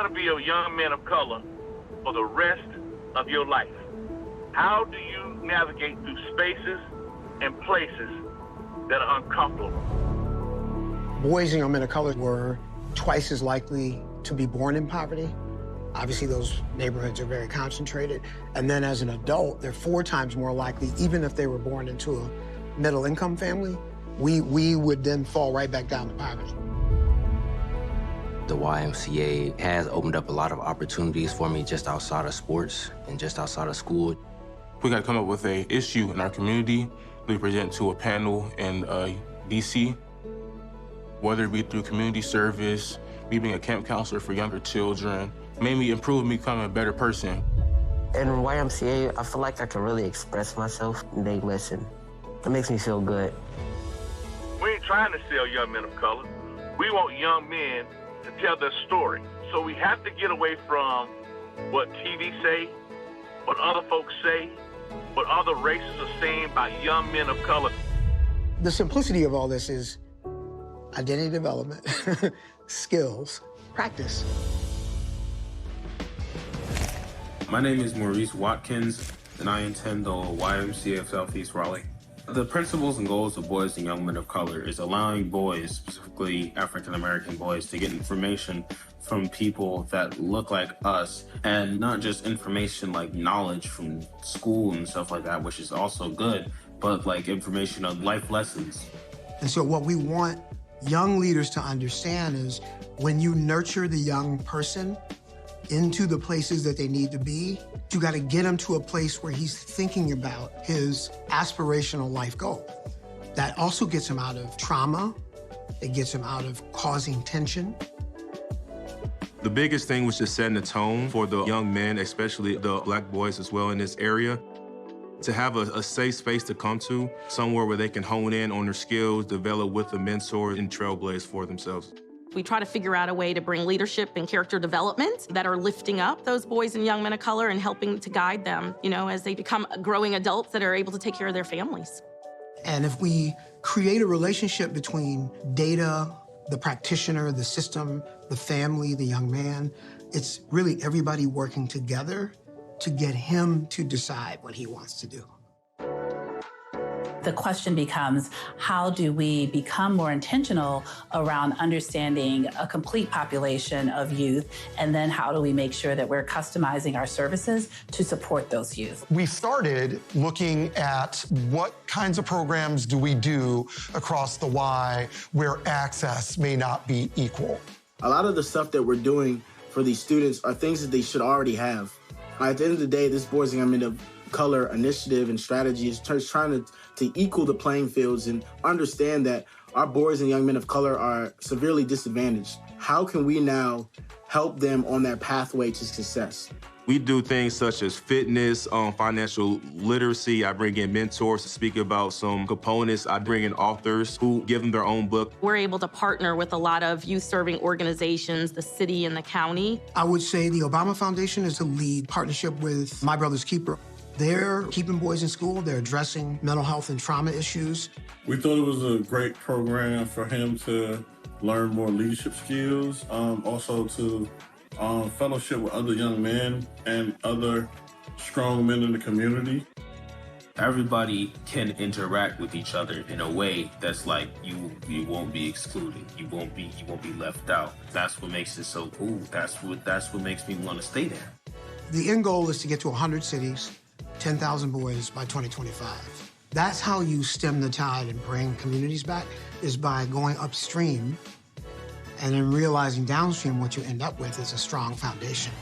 going to be a young man of color for the rest of your life. How do you navigate through spaces and places that are uncomfortable? Boys and young men of color were twice as likely to be born in poverty. Obviously, those neighborhoods are very concentrated. And then as an adult, they're 4 times more likely, even if they were born into a middle-income family, we would then fall right back down to poverty. The YMCA has opened up a lot of opportunities for me just outside of sports and just outside of school. We got to come up with an issue in our community. We present to a panel in DC, whether it be through community service, me being a camp counselor for younger children, made me improve me becoming a better person. In YMCA, I feel like I can really express myself and they listen. It makes me feel good. We ain't trying to sell young men of color. We want young men to tell their story. So we have to get away from what TV say, what other folks say, what other races are saying about young men of color. The simplicity of all this is identity development, skills, practice. My name is Maurice Watkins, and I attend the YMCA of Southeast Raleigh. The principles and goals of Boys and Young Men of Color is allowing boys, specifically African-American boys, to get information from people that look like us, and not just information like knowledge from school and stuff like that, which is also good, but like information of life lessons. And so what we want young leaders to understand is when you nurture the young person into the places that they need to be, you got to get him to a place where he's thinking about his aspirational life goal. That also gets him out of trauma. It gets him out of causing tension. The biggest thing was just setting the tone for the young men, especially the Black boys as well in this area, to have a safe space to come to, somewhere where they can hone in on their skills, develop with a mentor, and trailblaze for themselves. We try to figure out a way to bring leadership and character development that are lifting up those boys and young men of color and helping to guide them, you know, as they become growing adults that are able to take care of their families. And if we create a relationship between data, the practitioner, the system, the family, the young man, it's really everybody working together to get him to decide what he wants to do. The question becomes, how do we become more intentional around understanding a complete population of youth? And then how do we make sure that we're customizing our services to support those youth? We started looking at what kinds of programs do we do across the Y where access may not be equal. A lot of the stuff that we're doing for these students are things that they should already have. At the end of the day, this Boys and Young Men of Color initiative and strategy is trying to equal the playing fields and understand that our boys and young men of color are severely disadvantaged. How can we now help them on that pathway to success? We do things such as fitness, financial literacy. I bring in mentors to speak about some components. I bring in authors who give them their own book. We're able to partner with a lot of youth-serving organizations, the city and the county. I would say the Obama Foundation is the lead partnership with My Brother's Keeper. They're keeping boys in school. They're addressing mental health and trauma issues. We thought it was a great program for him to learn more leadership skills, also to fellowship with other young men and other strong men in the community. Everybody can interact with each other in a way that's like you won't be excluded. You won't be left out. That's what makes it so cool. That's what makes me want to stay there. The end goal is to get to 100 cities, 10,000 boys by 2025. That's how you stem the tide and bring communities back, is by going upstream and then realizing downstream what you end up with is a strong foundation.